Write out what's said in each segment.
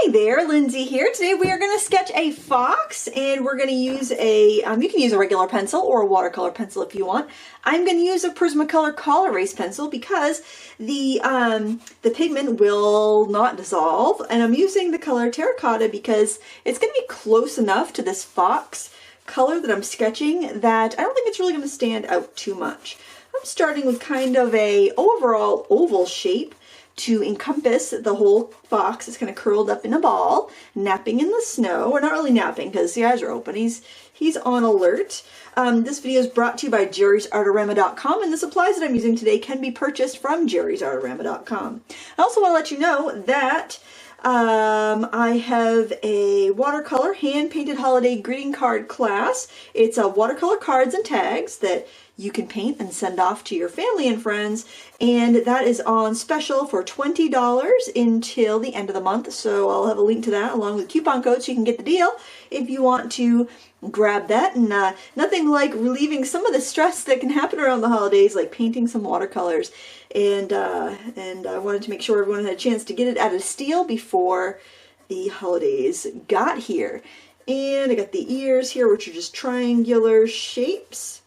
Hi there, Lindsay here. Today we are going to sketch a fox, and we're going to use a, you can use a regular pencil or a watercolor pencil if you want. I'm going to use a Prismacolor Colrease pencil because the pigment will not dissolve, and I'm using the color Terra Cotta because it's going to be close enough to this fox color that I'm sketching that I don't think it's really going to stand out too much. I'm starting with kind of a overall oval shape to encompass the whole fox. It's kind of curled up in a ball, napping in the snow. Or not really napping because the eyes are open. He's on alert. This video is brought to you by jerrysartorama.com, and the supplies that I'm using today can be purchased from jerrysartorama.com. I also want to let you know that I have a watercolor hand-painted holiday greeting card class. It's a watercolor cards and tags that you can paint and send off to your family and friends, and that is on special for $20 until the end of the month. So I'll have a link to that along with coupon codes so you can get the deal if you want to grab that. And nothing like relieving some of the stress that can happen around the holidays, like painting some watercolors. And I wanted to make sure everyone had a chance to get it at a steal before the holidays got here. And I got the ears here, which are just triangular shapes.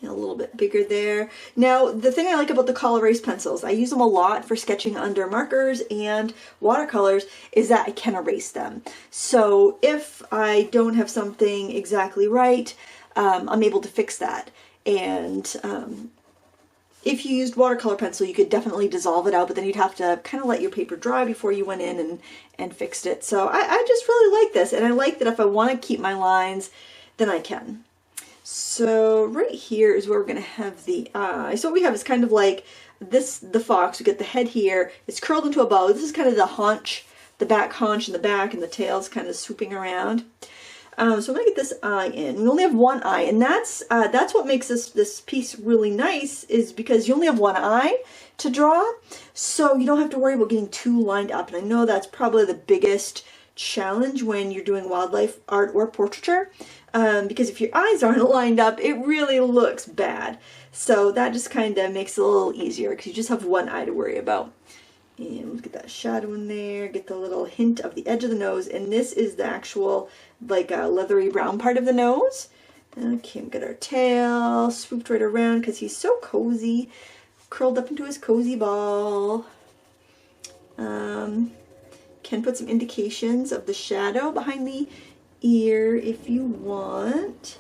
A little bit bigger there. Now, the thing I like about the Colrease pencils, I use them a lot for sketching under markers and watercolors, is that I can erase them. So if I don't have something exactly right, I'm able to fix that. And if you used watercolor pencil, you could definitely dissolve it out, but then you'd have to kind of let your paper dry before you went in and fixed it. So I just really like this, and I like that if I want to keep my lines, then I can. So right here is where we're going to have the eye. So what we have is kind of like this, the fox. We get the head here. It's curled into a bow. This is kind of the haunch, the back haunch in the back, and the tail's kind of swooping around. So I'm going to get this eye in. We only have one eye, and that's what makes this piece really nice, is because you only have one eye to draw, so you don't have to worry about getting too lined up. And I know that's probably the biggest challenge when you're doing wildlife art or portraiture, because if your eyes aren't lined up, it really looks bad. So that just kind of makes it a little easier because you just have one eye to worry about. And let's get that shadow in there, get the little hint of the edge of the nose, and this is the actual like leathery brown part of the nose. Okay, we got our tail swooped right around because he's so cozy, curled up into his cozy ball. Can put some indications of the shadow behind the ear if you want.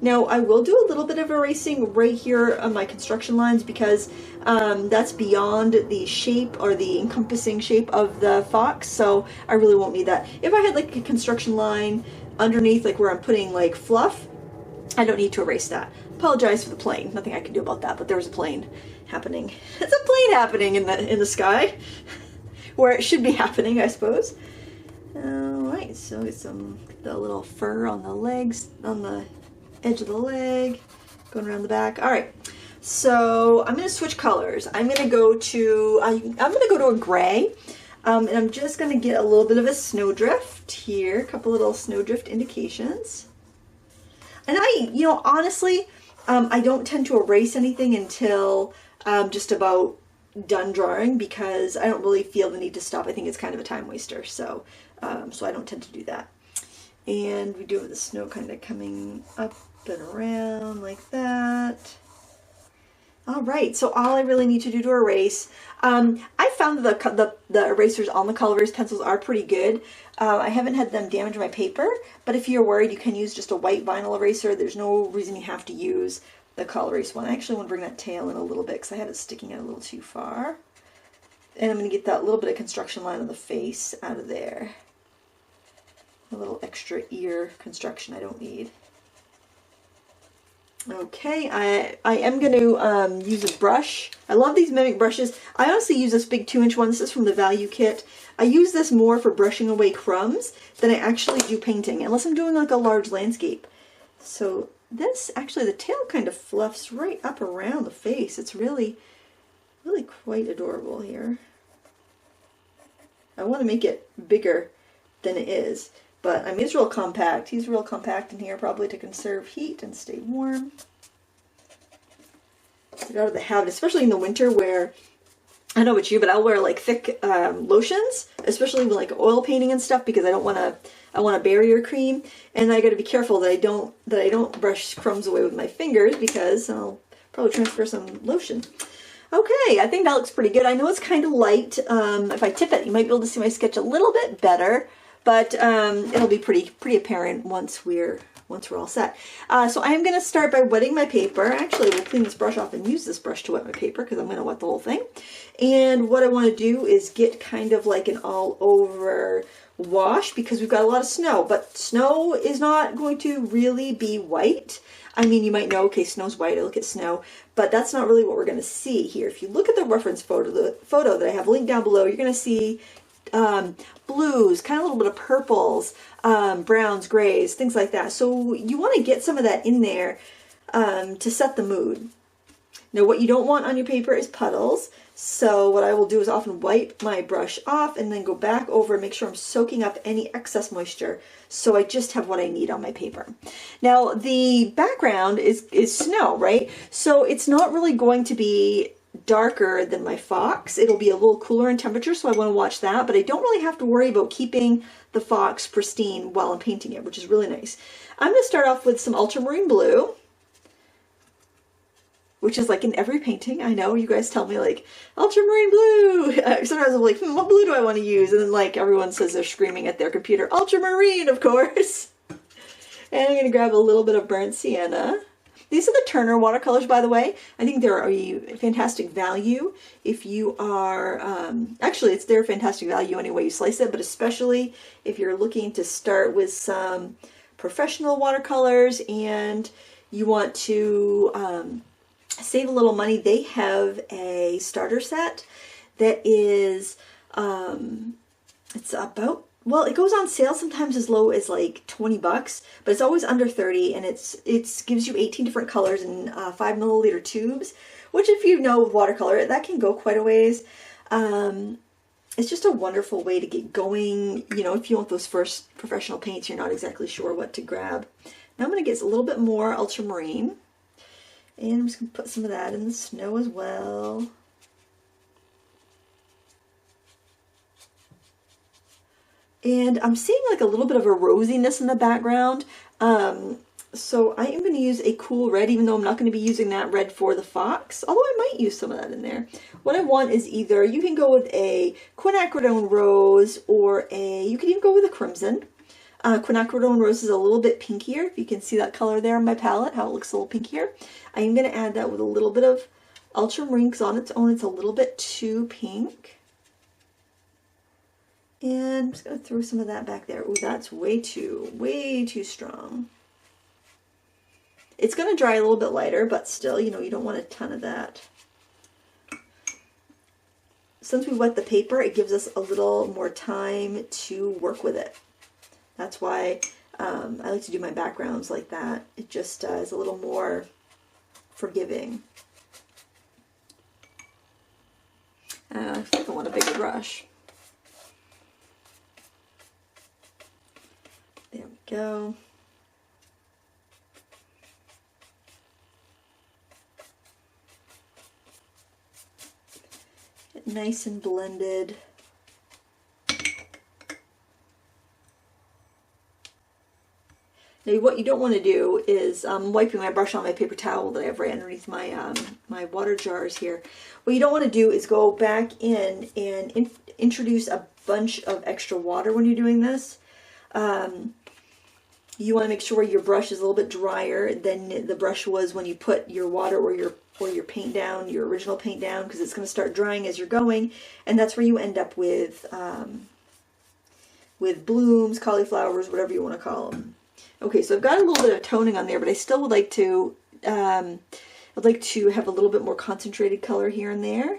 Now I will do a little bit of erasing right here on my construction lines because that's beyond the shape or the encompassing shape of the fox, so I really won't need that. If I had like a construction line underneath, like where I'm putting like fluff, I don't need to erase that. Apologize for the plane, nothing I can do about that, but there's a plane happening. It's a plane happening in the sky. Where it should be happening, I suppose. Alright, so get the little fur on the legs, on the edge of the leg, going around the back. Alright, so I'm going to switch colors. I'm going to go to a gray, and I'm just going to get a little bit of a snowdrift here, a couple little snowdrift indications. And honestly, I don't tend to erase anything until just about done drawing because I don't really feel the need to stop. I think it's kind of a time waster, so so I don't tend to do that. And we do have the snow kind of coming up and around like that. All right, so all I really need to do to erase, I found that the erasers on the Colrease pencils are pretty good. I haven't had them damage my paper, but if you're worried, you can use just a white vinyl eraser. There's no reason you have to use the Colrease one. I actually want to bring that tail in a little bit because I have it sticking out a little too far. And I'm going to get that little bit of construction line on the face out of there. A little extra ear construction I don't need. Okay, I am going to use a brush. I love these Mimic brushes. I honestly use this big 2-inch one. This is from the Value Kit. I use this more for brushing away crumbs than I actually do painting, unless I'm doing like a large landscape. So this, actually, the tail kind of fluffs right up around the face. It's really, really quite adorable here. I want to make it bigger than it is, but I mean, it's real compact. He's real compact in here, probably to conserve heat and stay warm. Get out of the habit, especially in the winter where I know it's you, but I'll wear like thick lotions, especially with like oil painting and stuff, because I want a barrier cream, and I got to be careful that I don't brush crumbs away with my fingers, because I'll probably transfer some lotion. Okay, I think that looks pretty good. I know it's kind of light. If I tip it, you might be able to see my sketch a little bit better, but it'll be pretty apparent once we're all set. So I'm going to start by wetting my paper. Actually, we'll clean this brush off and use this brush to wet my paper, because I'm going to wet the whole thing. And what I want to do is get kind of like an all over wash, because we've got a lot of snow, but snow is not going to really be white. I mean, you might know, okay, snow's white, I look at snow, but that's not really what we're going to see here. If you look at the reference photo, the photo that I have linked down below, you're going to see blues, kind of a little bit of purples, browns, grays, things like that. So you want to get some of that in there to set the mood. Now, what you don't want on your paper is puddles. So what I will do is often wipe my brush off and then go back over and make sure I'm soaking up any excess moisture, so I just have what I need on my paper. Now, the background is snow, right? So it's not really going to be darker than my fox. It'll be a little cooler in temperature, so I want to watch that, but I don't really have to worry about keeping the fox pristine while I'm painting it, which is really nice. I'm going to start off with some ultramarine blue, which is like in every painting. I know you guys tell me like ultramarine blue. Sometimes I'm like, what blue do I want to use? And then like everyone says they're screaming at their computer, ultramarine, of course. And I'm going to grab a little bit of burnt sienna. These are the Turner watercolors, by the way. I think they're a fantastic value if you are, actually it's their fantastic value any way you slice it, but especially if you're looking to start with some professional watercolors and you want to save a little money. They have a starter set that is, it's about, well, it goes on sale sometimes as low as like 20 bucks, but it's always under 30, and it gives you 18 different colors in 5 milliliter tubes, which if you know watercolor, that can go quite a ways. It's just a wonderful way to get going, you know, if you want those first professional paints, you're not exactly sure what to grab. Now I'm going to get a little bit more ultramarine. And I'm just going to put some of that in the snow as well. And I'm seeing like a little bit of a rosiness in the background. So I am going to use a cool red, even though I'm not going to be using that red for the fox. Although I might use some of that in there. What I want is either, you can go with a quinacridone rose, or you can even go with a crimson. Quinacridone rose is a little bit pinkier. If you can see that color there on my palette, how it looks a little pinkier. I am going to add that with a little bit of ultramarine, because on its own it's a little bit too pink. And I'm just going to throw some of that back there. Ooh, that's way too strong. It's going to dry a little bit lighter, but still, you know, you don't want a ton of that. Since we wet the paper, it gives us a little more time to work with it. That's why I like to do my backgrounds like that. It just is a little more forgiving. I think I want a bigger brush. There we go. Get nice and blended. Now, what you don't want to do is, I'm wiping my brush on my paper towel that I have right underneath my my water jars here. What you don't want to do is go back in and introduce a bunch of extra water when you're doing this. You want to make sure your brush is a little bit drier than the brush was when you put your water or your paint down, your original paint down, because it's going to start drying as you're going, and that's where you end up with blooms, cauliflowers, whatever you want to call them. Okay, so I've got a little bit of toning on there, but I still would like to, I'd like to have a little bit more concentrated color here and there.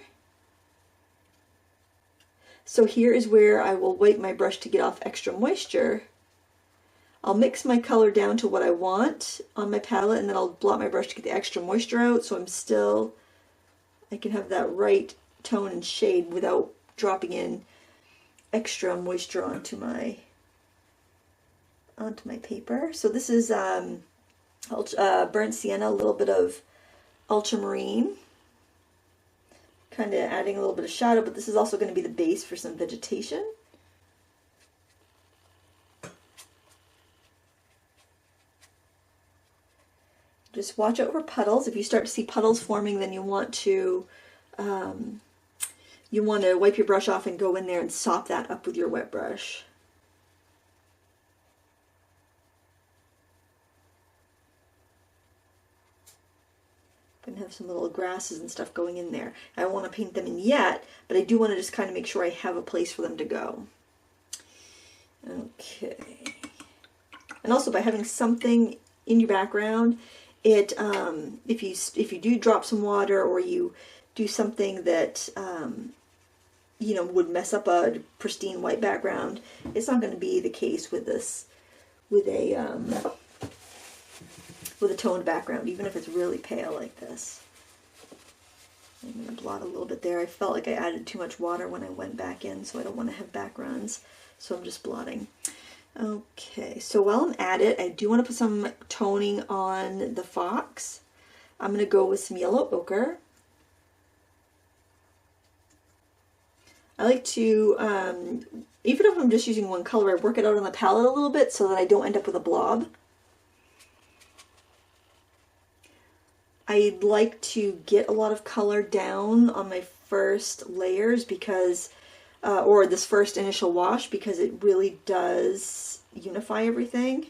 So here is where I will wipe my brush to get off extra moisture. I'll mix my color down to what I want on my palette, and then I'll blot my brush to get the extra moisture out, so I can have that right tone and shade without dropping in extra moisture onto my paper. So this is burnt sienna, a little bit of ultramarine, kind of adding a little bit of shadow, but this is also going to be the base for some vegetation. Just watch out for puddles. If you start to see puddles forming, then you want to wipe your brush off and go in there and sop that up with your wet brush. Gonna have some little grasses and stuff going in there. I don't want to paint them in yet, but I do want to just kind of make sure I have a place for them to go. Okay. And also by having something in your background, it if you do drop some water or you do something that you know, would mess up a pristine white background, it's not going to be the case with this, with a toned background, even if it's really pale like this. I'm going to blot a little bit there. I felt like I added too much water when I went back in, so I don't want to have backgrounds, so I'm just blotting. Okay, so while I'm at it, I do want to put some toning on the fox. I'm going to go with some yellow ochre. I like to, even if I'm just using one color, I work it out on the palette a little bit so that I don't end up with a blob. I like to get a lot of color down on my first layers because, or this first initial wash, because it really does unify everything.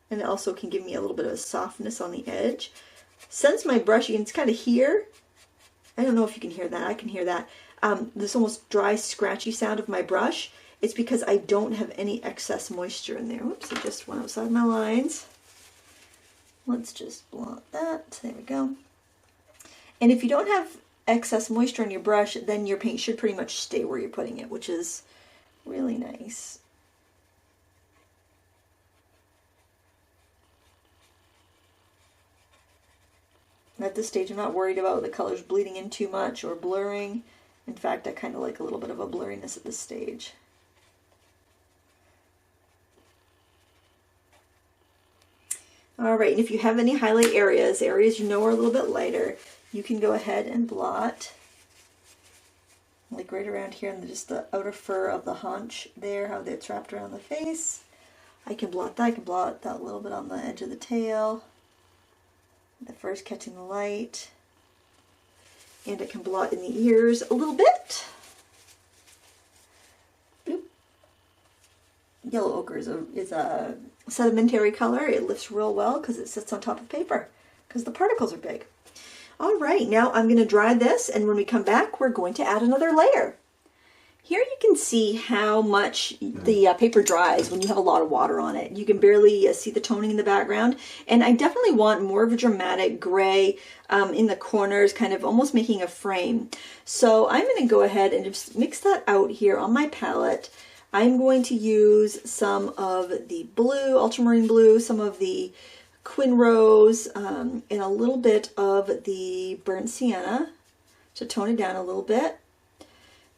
And it also can give me a little bit of a softness on the edge. Since my brush, you can kind of hear, I don't know if you can hear that, I can hear that, this almost dry, scratchy sound of my brush. It's because I don't have any excess moisture in there. Whoops, I just went outside my lines. Let's just blot that. There we go. And if you don't have excess moisture on your brush, then your paint should pretty much stay where you're putting it, which is really nice. At this stage, I'm not worried about the colors bleeding in too much or blurring. In fact, I kind of like a little bit of a blurriness at this stage. All right, and if you have any highlight areas you know are a little bit lighter, you can go ahead and blot. Like right around here in just the outer fur of the haunch there, how that's wrapped around the face. I can blot that. I can blot that a little bit on the edge of the tail. The fur's catching the light. And I can blot in the ears a little bit. Boop. Yellow ochre is a sedimentary color. It lifts real well because it sits on top of paper because the particles are big. All right, now I'm going to dry this, and when we come back, we're going to add another layer. Here you can see how much the paper dries when you have a lot of water on it. You can barely see the toning in the background, and I definitely want more of a dramatic gray in the corners, kind of almost making a frame. So I'm going to go ahead and just mix that out here on my palette. I'm going to use some of the blue, ultramarine blue, some of the Quin Rose, and a little bit of the burnt sienna to tone it down a little bit.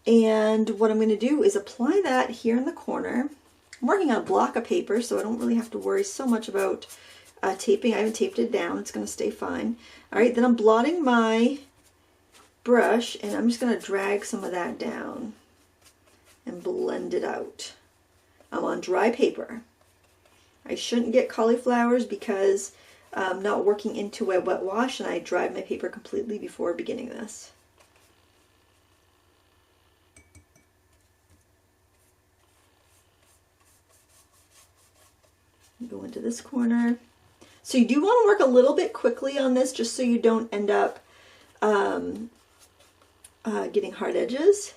And what I'm going to do is apply that here in the corner. I'm working on a block of paper, so I don't really have to worry so much about taping. I haven't taped it down. It's going to stay fine. All right, then I'm blotting my brush, and I'm just going to drag some of that down and blend it out. I'm on dry paper. I shouldn't get cauliflowers because I'm not working into a wet wash, and I dried my paper completely before beginning this. Go into this corner. So you do want to work a little bit quickly on this just so you don't end up getting hard edges.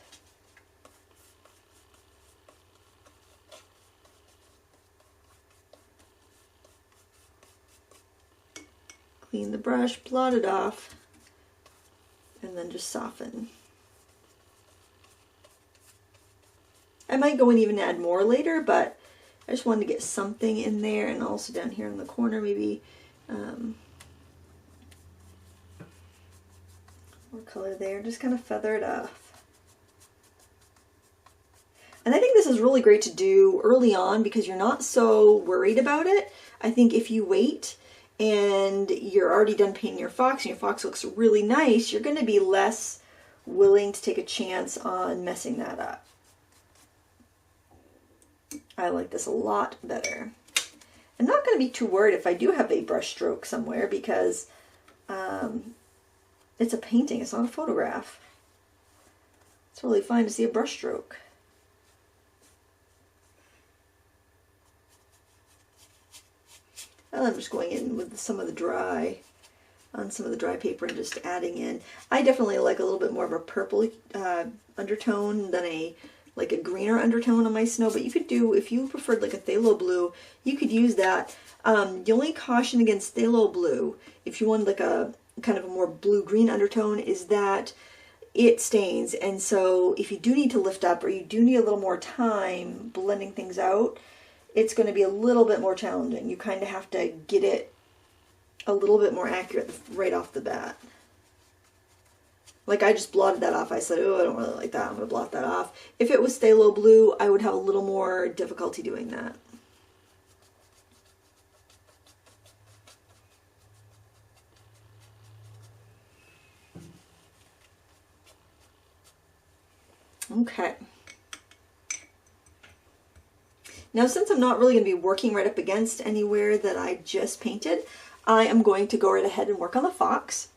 Clean the brush, blot it off, and then just soften. I might go and even add more later, but I just wanted to get something in there, and also down here in the corner maybe more color there. Just kind of feather it off. And I think this this is really great to do early on because you're not so worried about it. I think if you wait and you're already done painting your fox and your fox looks really nice, you're going to be less willing to take a chance on messing that up. I like this a lot better. I'm not going to be too worried if I do have a brush stroke somewhere because it's a painting, it's not a photograph. It's really fine to see a brush stroke. I'm just going in with some of the dry, on some of the dry paper and just adding in. I definitely like a little bit more of a purple undertone than a greener undertone on my snow, but you could do, if you preferred like a phthalo blue, you could use that. The only caution against phthalo blue, if you wanted like a kind of a more blue-green undertone, is that it stains, and so if you do need to lift up or you do need a little more time blending things out, it's going to be a little bit more challenging. You kind of have to get it a little bit more accurate right off the bat. Like I just blotted that off. I said, oh, I don't really like that. I'm going to blot that off. If it was phthalo blue, I would have a little more difficulty doing that. Okay. Now, since I'm not really going to be working right up against anywhere that I just painted, I am going to go right ahead and work on the fox.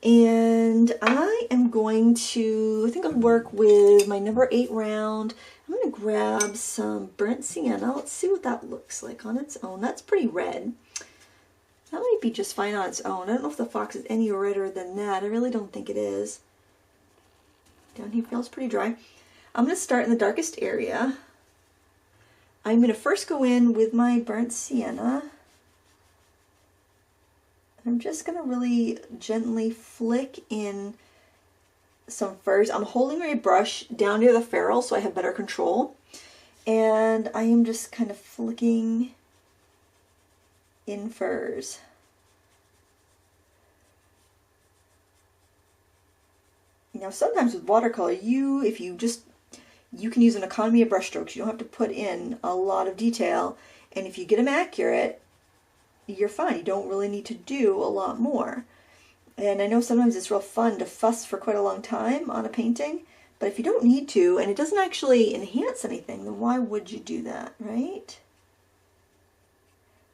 And I am going to, I think I'll work with my number 8 round. I'm going to grab some burnt sienna. Let's see what that looks like on its own. That's pretty red. That might be just fine on its own. I don't know if the fox is any redder than that. I really don't think it is. Down here feels pretty dry. I'm going to start in the darkest area. I'm going to first go in with my burnt sienna. I'm just going to really gently flick in some furs. I'm holding my brush down near the ferrule so I have better control. And I am just kind of flicking in furs. Now sometimes with watercolor, you can use an economy of brush strokes. You don't have to put in a lot of detail. And if you get them accurate, you're fine. You don't really need to do a lot more. And I know sometimes it's real fun to fuss for quite a long time on a painting, but if you don't need to, and it doesn't actually enhance anything, then why would you do that, right?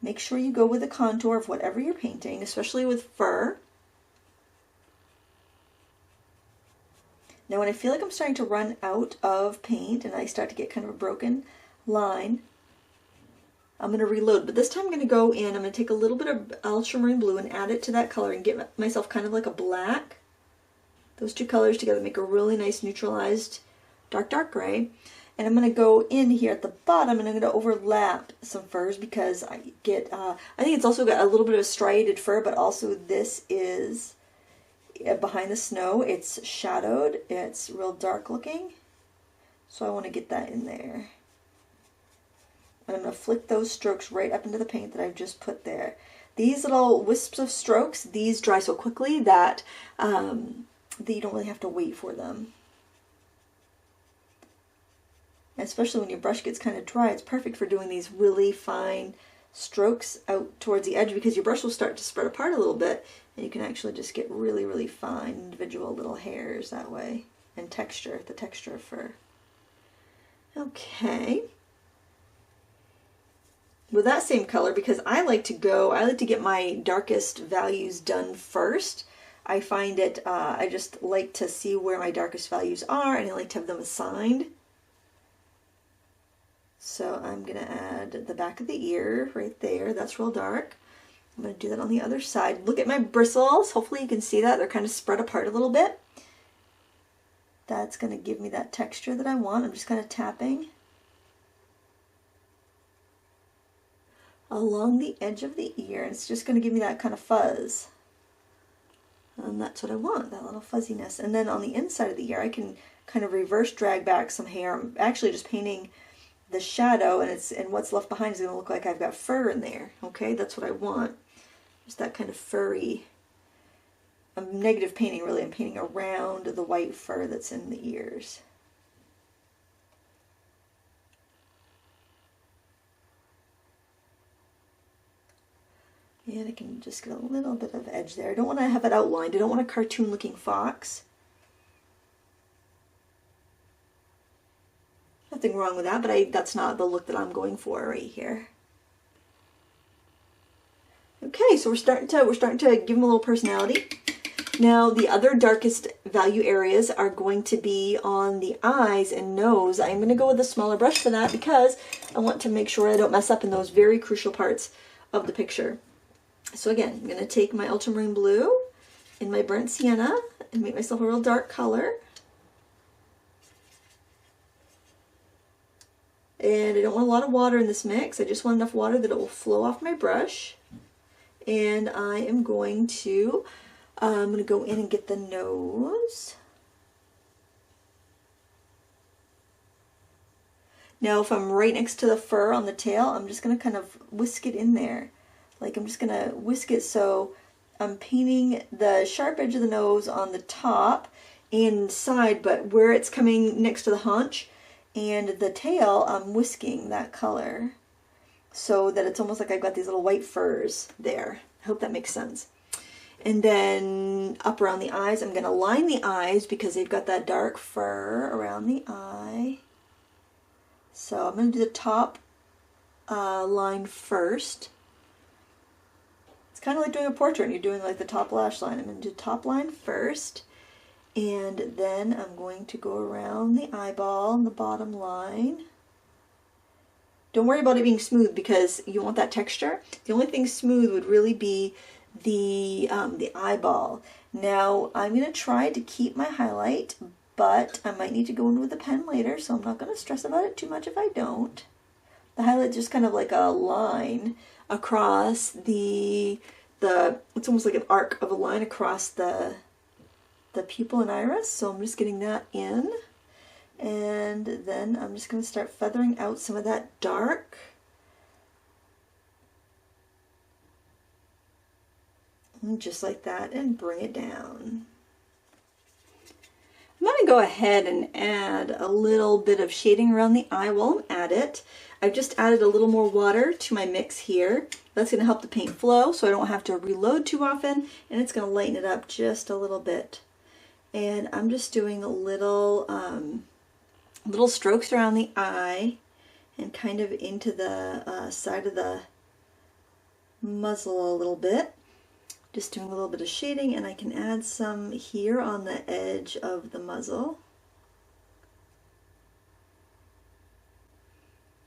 Make sure you go with the contour of whatever you're painting, especially with fur. Now when I feel like I'm starting to run out of paint and I start to get kind of a broken line, I'm going to reload, but this time I'm going to go in, I'm going to take a little bit of ultramarine blue and add it to that color and get myself kind of like a black. Those two colors together make a really nice neutralized dark gray. And I'm going to go in here at the bottom and I'm going to overlap some furs because I get, I think it's also got a little bit of striated fur, but also this is behind the snow. It's shadowed, it's real dark looking, so I want to get that in there. And I'm going to flick those strokes right up into the paint that I've just put there. These little wisps of strokes, these dry so quickly that, that you don't really have to wait for them. And especially when your brush gets kind of dry, it's perfect for doing these really fine strokes out towards the edge because your brush will start to spread apart a little bit and you can actually just get really, really fine individual little hairs that way. And texture, the texture of fur. Okay. With that same color, because I like to get my darkest values done first. I find it, I just like to see where my darkest values are and I like to have them assigned. So I'm going to add the back of the ear right there. That's real dark. I'm going to do that on the other side. Look at my bristles. Hopefully you can see that. They're kind of spread apart a little bit. That's going to give me that texture that I want. I'm just kind of tapping along the edge of the ear. It's just going to give me that kind of fuzz. And that's what I want, that little fuzziness. And then on the inside of the ear, I can kind of reverse drag back some hair. I'm actually just painting the shadow, and what's left behind is going to look like I've got fur in there. Okay, that's what I want. Just that kind of furry, negative painting really. I'm painting around the white fur that's in the ears. And I can just get a little bit of edge there. I don't want to have it outlined. I don't want a cartoon looking fox. Nothing wrong with that, but that's not the look that I'm going for right here. Okay, so we're starting to give them a little personality. Now the other darkest value areas are going to be on the eyes and nose. I'm going to go with a smaller brush for that because I want to make sure I don't mess up in those very crucial parts of the picture. So again, I'm going to take my ultramarine blue and my burnt sienna and make myself a real dark color. And I don't want a lot of water in this mix. I just want enough water that it will flow off my brush. And I am going to go in and get the nose. Now if I'm right next to the fur on the tail, I'm just going to kind of whisk it in there. Like I'm just going to whisk it so I'm painting the sharp edge of the nose on the top and side, but where it's coming next to the haunch and the tail, I'm whisking that color so that it's almost like I've got these little white furs there. I hope that makes sense. And then up around the eyes, I'm going to line the eyes because they've got that dark fur around the eye. So I'm going to do the top line first. It's kind of like doing a portrait. You're doing like the top lash line. I'm going to do top line first. And then I'm going to go around the eyeball and the bottom line. Don't worry about it being smooth because you want that texture. The only thing smooth would really be the eyeball. Now I'm going to try to keep my highlight, but I might need to go in with a pen later, so I'm not going to stress about it too much if I don't. The highlight is just kind of like a line across it's almost like an arc of a line across the pupil and iris, so I'm just getting that in. And then I'm just going to start feathering out some of that dark. And just like that, and bring it down. I'm going to go ahead and add a little bit of shading around the eye while I'm at it. I've just added a little more water to my mix here. That's going to help the paint flow so I don't have to reload too often, and it's going to lighten it up just a little bit. And I'm just doing a little strokes around the eye and kind of into the side of the muzzle a little bit. Just doing a little bit of shading, and I can add some here on the edge of the muzzle.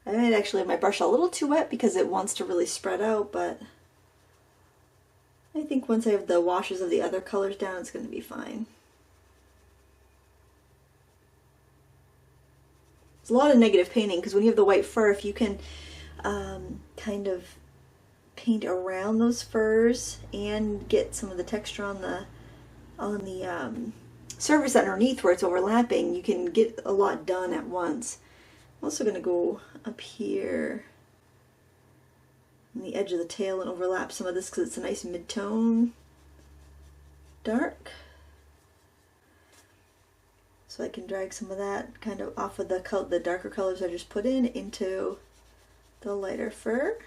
I might actually have my brush a little too wet because it wants to really spread out, but I think once I have the washes of the other colors down, it's going to be fine. It's a lot of negative painting because when you have the white fur, if you can kind of paint around those furs and get some of the texture on the surface underneath where it's overlapping, you can get a lot done at once. I'm also going to go up here on the edge of the tail and overlap some of this because it's a nice mid-tone dark. So I can drag some of that kind of off of the darker colors I just put in into the lighter fur.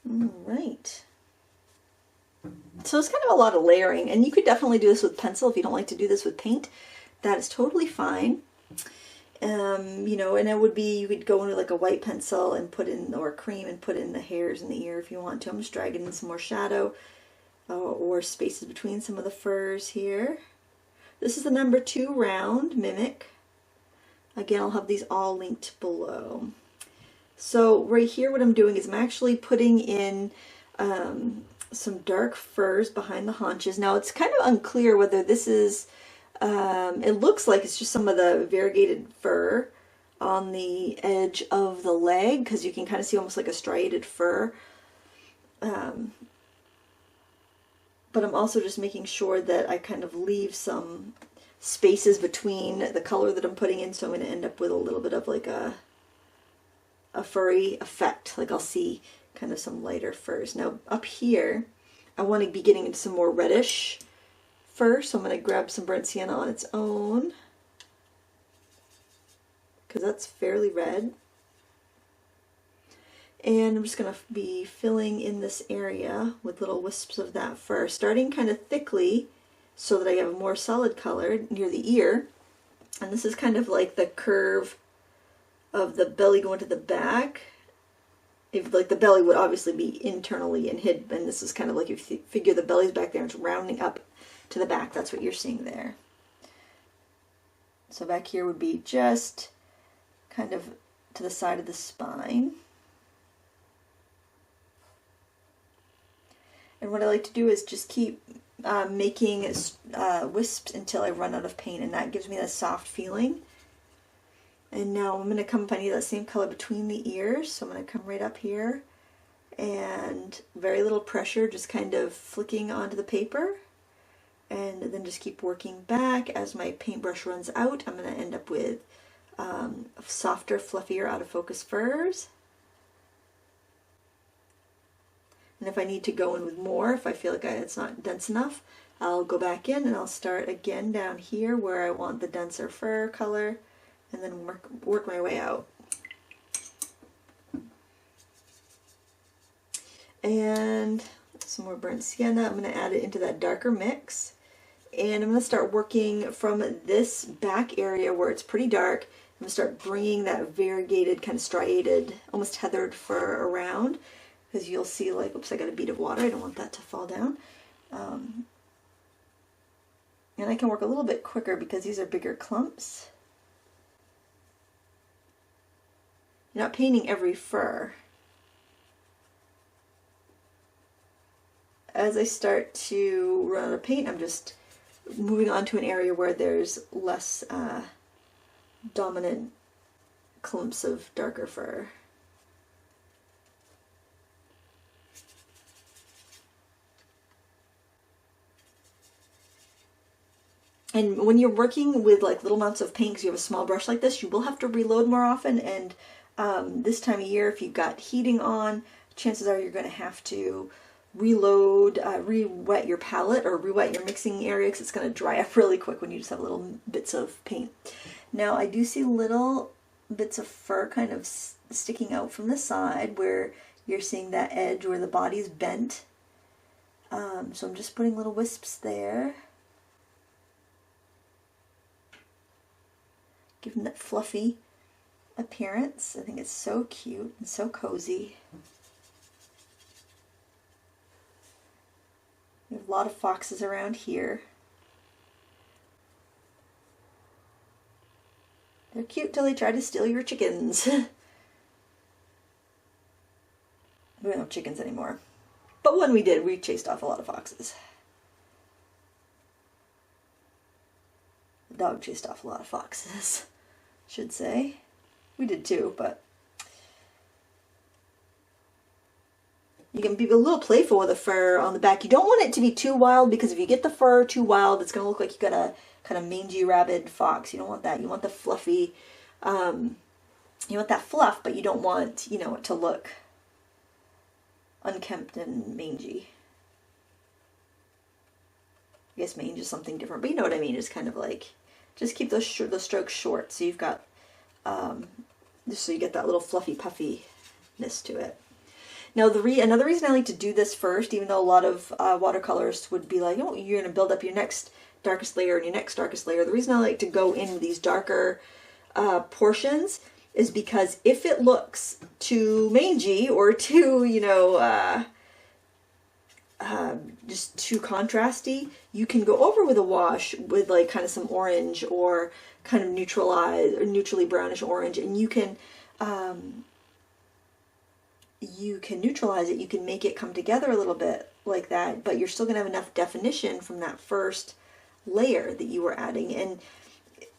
Alright. So it's kind of a lot of layering, and you could definitely do this with pencil if you don't like to do this with paint. That is totally fine. You know, and it would be, you could go into like a white pencil and put in, or cream, and put in the hairs in the ear if you want to. I'm just dragging in some more shadow or spaces between some of the furs here. This is the number 2 round Mimic. Again, I'll have these all linked below. So right here what I'm doing is I'm actually putting in some dark furs behind the haunches. Now it's kind of unclear whether this is, it looks like it's just some of the variegated fur on the edge of the leg because you can kind of see almost like a striated fur. But I'm also just making sure that I kind of leave some spaces between the color that I'm putting in, so I'm going to end up with a little bit of like a furry effect. Like I'll see kind of some lighter furs. Now up here, I want to be getting into some more reddish fur, so I'm going to grab some burnt sienna on its own, because that's fairly red. And I'm just going to be filling in this area with little wisps of that fur, starting kind of thickly so that I have a more solid color near the ear. And this is kind of like the curve of the belly going to the back. If like the belly would obviously be internally and hid, and this is kind of like if you figure the belly's back there, it's rounding up to the back. That's what you're seeing there. So back here would be just kind of to the side of the spine. And what I like to do is just keep making wisps until I run out of paint, and that gives me that soft feeling. And now I'm going to come, if I need that same color between the ears, so I'm going to come right up here, and very little pressure, just kind of flicking onto the paper, and then just keep working back. As my paintbrush runs out, I'm going to end up with softer, fluffier, out of focus furs. And if I need to go in with more, if I feel like it's not dense enough, I'll go back in and I'll start again down here where I want the denser fur color, and then work my way out. And some more burnt sienna. I'm going to add it into that darker mix. And I'm going to start working from this back area where it's pretty dark. I'm going to start bringing that variegated, kind of striated, almost heathered fur around. Because you'll see, like, oops, I got a bead of water. I don't want that to fall down. And I can work a little bit quicker because these are bigger clumps. You're not painting every fur. As I start to run out of paint, I'm just moving on to an area where there's less dominant clumps of darker fur. And when you're working with like little amounts of paint, because you have a small brush like this, you will have to reload more often. And this time of year, if you've got heating on, chances are you're going to have to reload, re-wet your palette or re-wet your mixing area, because it's going to dry up really quick when you just have little bits of paint. Now I do see little bits of fur kind of sticking out from the side where you're seeing that edge where the body's bent. So I'm just putting little wisps there. Give them that fluffy appearance. I think it's so cute and so cozy. We have a lot of foxes around here. They're cute till they try to steal your chickens. We don't have chickens anymore. But when we did, we chased off a lot of foxes. The dog chased off a lot of foxes, should say. We did too, but you can be a little playful with the fur on the back. You don't want it to be too wild, because if you get the fur too wild, it's going to look like you got a kind of mangy, rabid fox. You don't want that. You want the fluffy, you want that fluff, but you don't want, you know, it to look unkempt and mangy. I guess mange is something different, but you know what I mean. It's kind of like, just keep those strokes short, so you've got, just so you get that little fluffy puffy-ness to it. Now, another reason I like to do this first, even though a lot of watercolorists would be like, oh, you're going to build up your next darkest layer and your next darkest layer. The reason I like to go in with these darker portions is because if it looks too mangy or too, you know, just too contrasty, you can go over with a wash with like kind of some orange or kind of neutrally brownish orange, and you can neutralize it. You can make it come together a little bit like that, but you're still going to have enough definition from that first layer that you were adding. And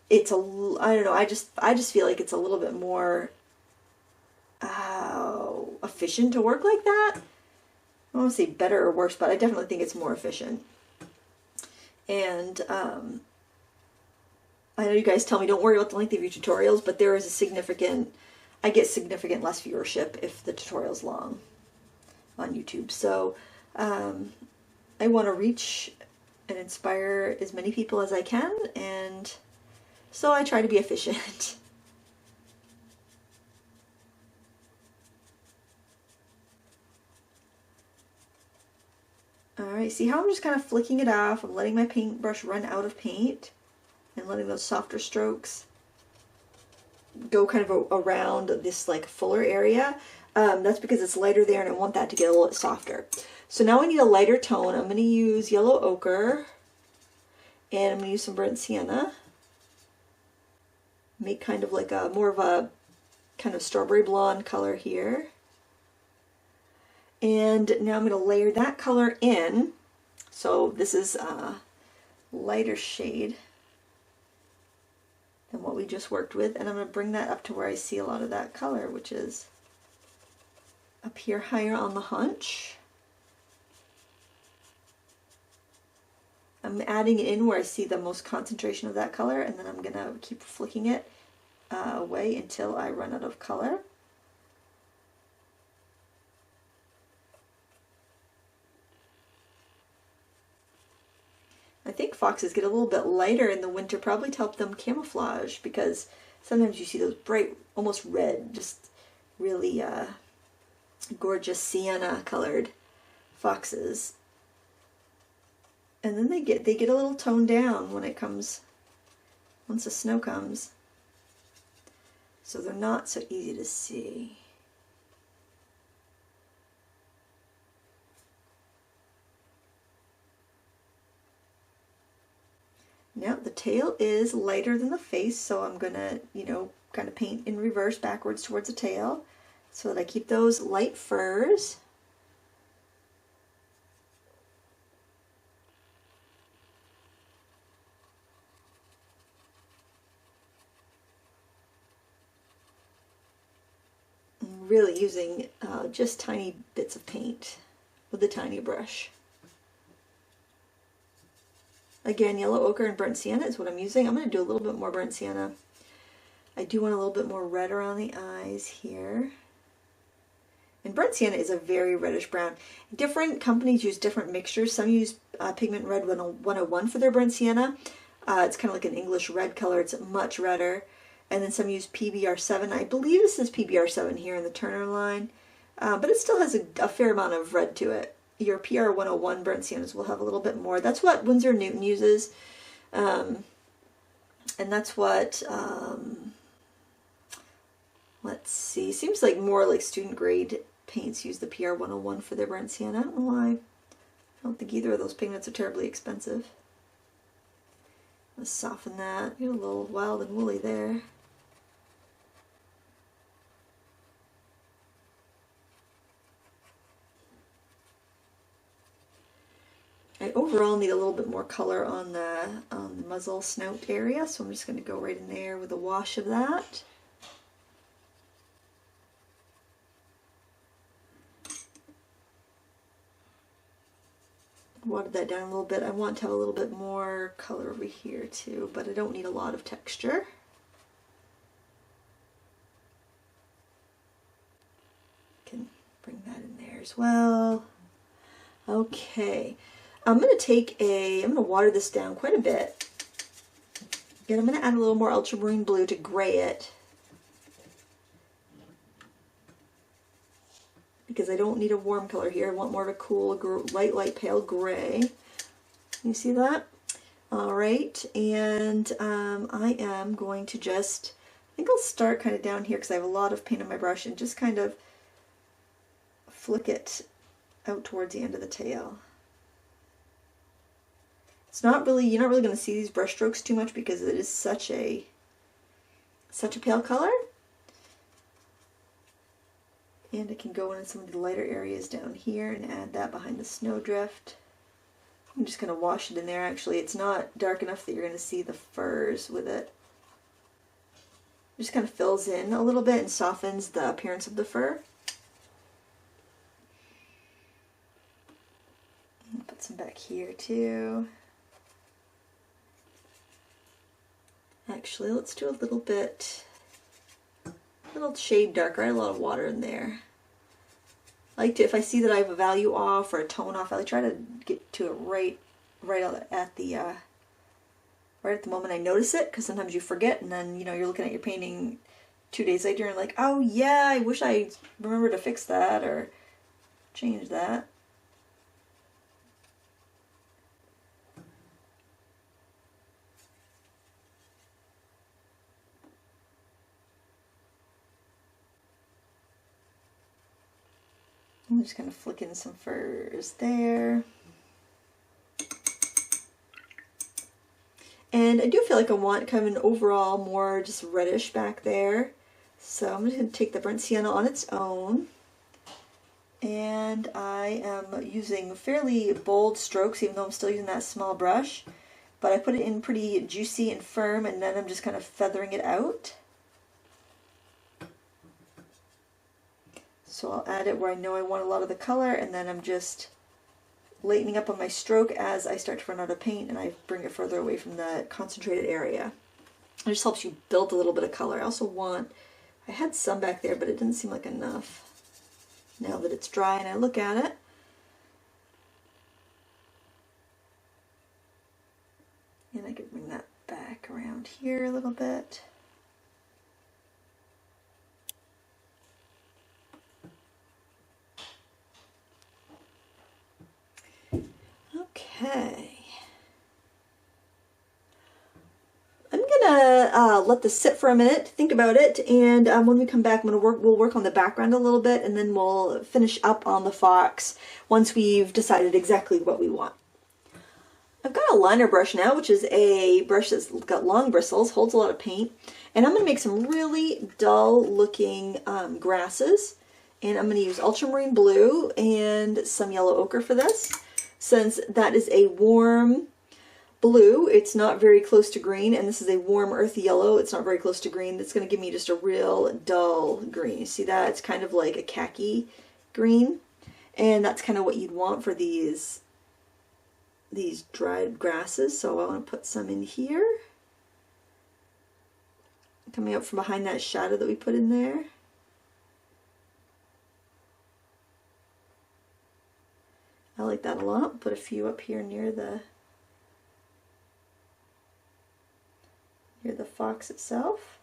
it's I don't know, I just feel like it's a little bit more efficient to work like that. I don't want to say better or worse, but I definitely think it's more efficient. And I know you guys tell me don't worry about the length of your tutorials, but there is I get significant less viewership if the tutorial's long. on YouTube. So I want to reach and inspire as many people as I can, and so I try to be efficient. Alright, see how I'm just kind of flicking it off? I'm letting my paintbrush run out of paint and letting those softer strokes go kind of around this like fuller area. That's because it's lighter there and I want that to get a little bit softer. So now I need a lighter tone. I'm going to use yellow ochre and I'm going to use some burnt sienna. Make kind of like a more of a kind of strawberry blonde color here. And now I'm going to layer that color in. So this is a lighter shade than what we just worked with. And I'm going to bring that up to where I see a lot of that color, which is up here higher on the hunch. I'm adding it in where I see the most concentration of that color, and then I'm going to keep flicking it away until I run out of color. I think foxes get a little bit lighter in the winter, probably to help them camouflage, because sometimes you see those bright, almost red, just really gorgeous sienna colored foxes. And then they get a little toned down when it comes, once the snow comes. So they're not so easy to see. Now the tail is lighter than the face, so I'm gonna, kind of paint in reverse backwards towards the tail so that I keep those light furs. I'm really using just tiny bits of paint with a tiny brush. Again, yellow ochre and burnt sienna is what I'm using. I'm going to do a little bit more burnt sienna. I do want a little bit more red around the eyes here. And burnt sienna is a very reddish brown. Different companies use different mixtures. Some use Pigment Red 101 for their burnt sienna. It's kind of like an English red color. It's much redder. And then some use PBR7. I believe this is PBR7 here in the Turner line. But it still has a fair amount of red to it. Your PR 101 burnt siennas will have a little bit more. That's what Winsor Newton uses. And that's what, let's see, seems like more like student grade paints use the PR 101 for their burnt sienna. I don't know why. I don't think either of those pigments are terribly expensive. Let's soften that. Get a little wild and woolly there. I overall need a little bit more color on the muzzle snout area, so I'm just going to go right in there with a wash of that. Watered that down a little bit. I want to have a little bit more color over here too, but I don't need a lot of texture. Can bring that in there as well. Okay. I'm going to water this down quite a bit. And I'm going to add a little more ultramarine blue to gray it. Because I don't need a warm color here. I want more of a cool, light pale gray. You see that? Alright, and I am going to I think I'll start kind of down here because I have a lot of paint on my brush and just kind of flick it out towards the end of the tail. It's not really, you're not really going to see these brush strokes too much because it is such a pale color. And I can go in some of the lighter areas down here and add that behind the snowdrift. I'm just going to wash it in there. Actually, it's not dark enough that you're going to see the furs with it. It just kind of fills in a little bit and softens the appearance of the fur. Put some back here too. Actually, let's do a little shade darker. I had a lot of water in there. I like to, if I see that I have a value off or a tone off, I try to get to it right at the moment I notice it, because sometimes you forget, and then you're looking at your painting 2 days later and like, oh yeah, I wish I remembered to fix that or change that. I'm just going to flick in some furs there. And I do feel like I want kind of an overall more just reddish back there. So I'm just going to take the burnt sienna on its own. And I am using fairly bold strokes, even though I'm still using that small brush. But I put it in pretty juicy and firm, and then I'm just kind of feathering it out. So I'll add it where I know I want a lot of the color, and then I'm just lightening up on my stroke as I start to run out of paint and I bring it further away from the concentrated area. It just helps you build a little bit of color. I also want, I had some back there, but it didn't seem like enough. Now that it's dry and I look at it, and I could bring that back around here a little bit. Okay. I'm gonna let this sit for a minute, think about it, and when we come back, we'll work on the background a little bit, and then we'll finish up on the fox once we've decided exactly what we want. I've got a liner brush now, which is a brush that's got long bristles, holds a lot of paint, and I'm going to make some really dull looking grasses, and I'm going to use ultramarine blue and some yellow ochre for this. Since that is a warm blue, it's not very close to green, and this is a warm earthy yellow, it's not very close to green. That's going to give me just a real dull green. You see that? It's kind of like a khaki green, and that's kind of what you'd want for these dried grasses. So I want to put some in here, coming up from behind that shadow that we put in there. I like that a lot. Put a few up here near the fox itself.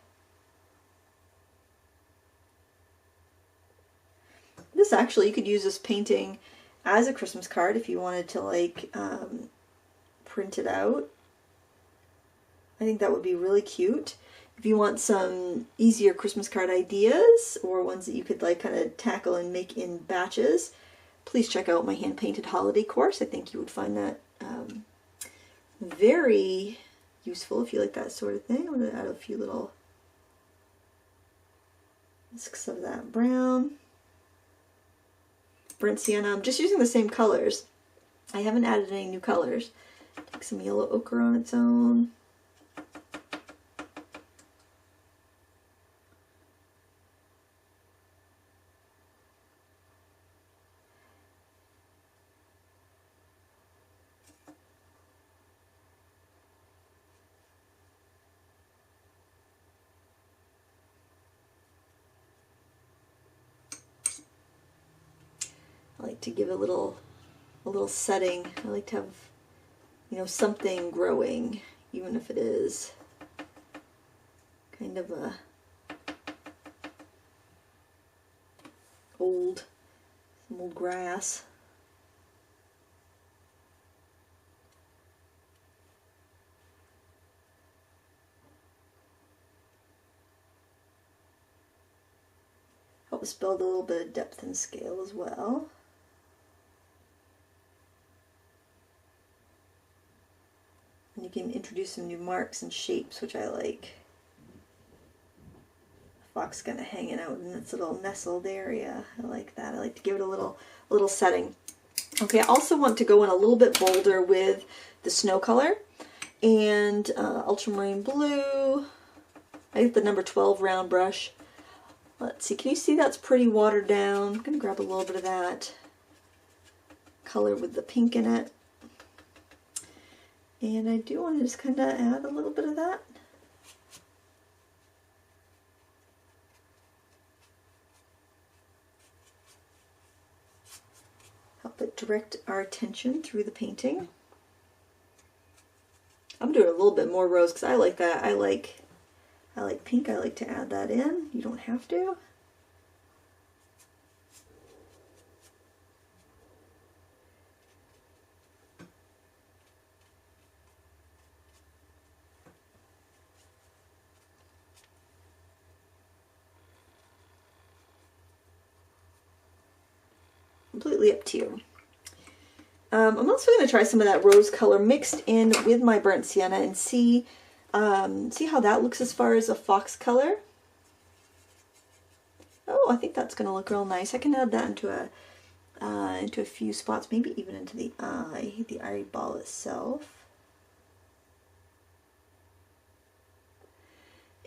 This actually, you could use this painting as a Christmas card if you wanted to like print it out. I think that would be really cute. If you want some easier Christmas card ideas or ones that you could like kind of tackle and make in batches, please check out my hand-painted holiday course. I think you would find that very useful if you like that sort of thing. I'm going to add a few little discs of that brown. Burnt sienna. I'm just using the same colors. I haven't added any new colors. Take some yellow ochre on its own. I like to give a little setting. I like to have, something growing, even if it is kind of some old grass. Helps build a little bit of depth and scale as well. And you can introduce some new marks and shapes, which I like. The fox kind of hanging out in its little nestled area. I like that. I like to give it a little setting. Okay, I also want to go in a little bit bolder with the snow color and ultramarine blue. I get the number 12 round brush. Let's see, can you see that's pretty watered down? I'm going to grab a little bit of that color with the pink in it. And I do want to just kind of add a little bit of that. direct our attention through the painting. I'm doing a little bit more rose because I like that. I like pink. I like to add that in. You don't have to. Completely up to you. I'm also going to try some of that rose color mixed in with my burnt sienna and see how that looks as far as a fox color. Oh, I think that's going to look real nice. I can add that into a few spots, maybe even into the eyeball itself.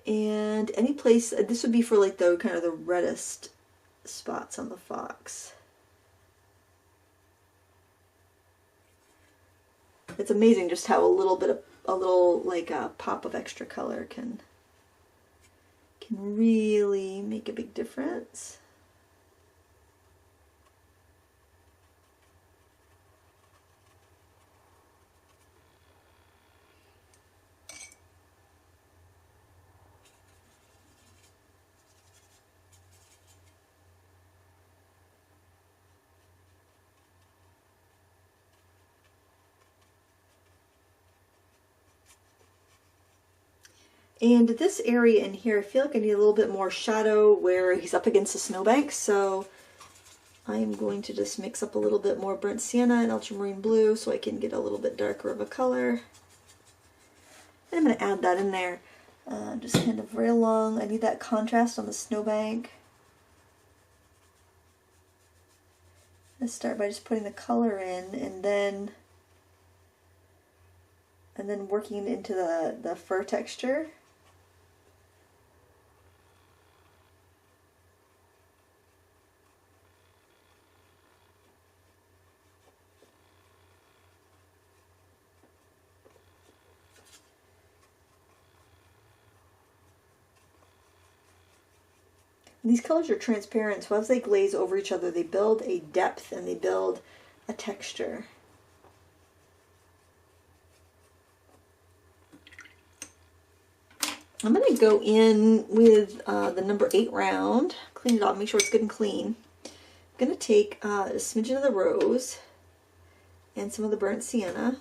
And any place, this would be for like the kind of the reddest spots on the fox. It's amazing just how a little like a pop of extra color can really make a big difference. And this area in here, I feel like I need a little bit more shadow where he's up against the snowbank, so I'm going to just mix up a little bit more burnt sienna and ultramarine blue so I can get a little bit darker of a color. And I'm going to add that in there, just kind of right along. I need that contrast on the snowbank. Let's start by just putting the color in and then working into the fur texture. These colors are transparent, so as they glaze over each other, they build a depth and they build a texture. I'm going to go in with the number 8 round, clean it off, make sure it's good and clean. I'm going to take a smidgen of the rose and some of the burnt sienna.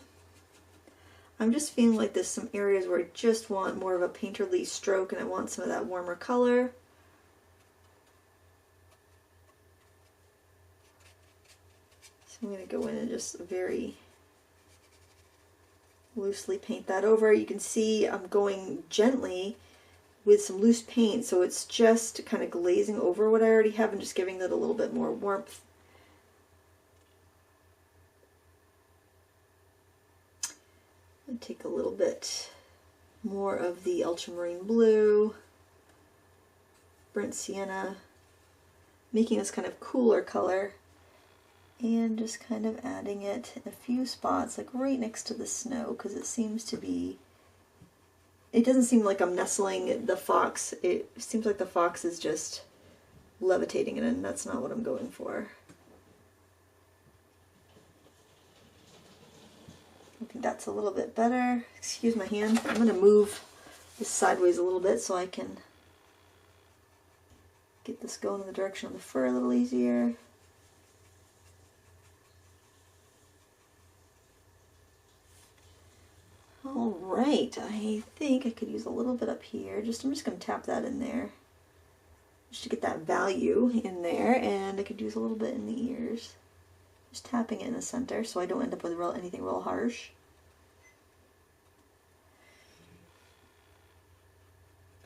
I'm just feeling like there's some areas where I just want more of a painterly stroke and I want some of that warmer color. I'm going to go in and just very loosely paint that over. You can see I'm going gently with some loose paint, so it's just kind of glazing over what I already have and just giving it a little bit more warmth. And take a little bit more of the ultramarine blue, burnt sienna, making this kind of cooler color. And just kind of adding it in a few spots, like right next to the snow, because it seems to be, it doesn't seem like I'm nestling the fox. It seems like the fox is just levitating it, and that's not what I'm going for. I think that's a little bit better. Excuse my hand. I'm going to move this sideways a little bit so I can get this going in the direction of the fur a little easier. All right, I think I could use a little bit up here. I'm just going to tap that in there just to get that value in there, and I could use a little bit in the ears. Just tapping it in the center so I don't end up with anything real harsh.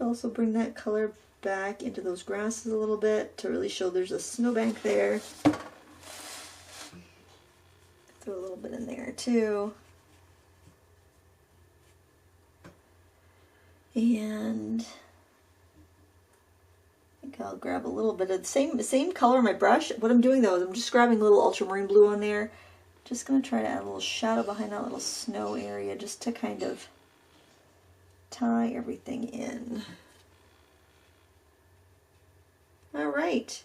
Also bring that color back into those grasses a little bit to really show there's a snowbank there. Throw a little bit in there too. And I think I'll grab a little bit of the same color on my brush. What I'm doing though is I'm just grabbing a little ultramarine blue on there. Just going to try to add a little shadow behind that little snow area just to kind of tie everything in. All right.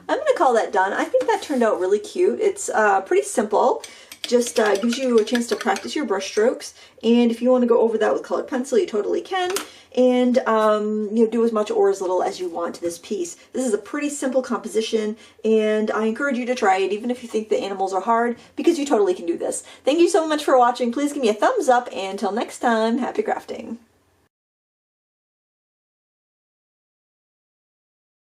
I'm going to call that done. I think that turned out really cute. It's pretty simple. Just gives you a chance to practice your brush strokes, and if you want to go over that with colored pencil, you totally can, and you know, do as much or as little as you want to this piece. This is a pretty simple composition, and I encourage you to try it, even if you think the animals are hard, because you totally can do this. Thank you so much for watching. Please give me a thumbs up, and until next time, happy crafting.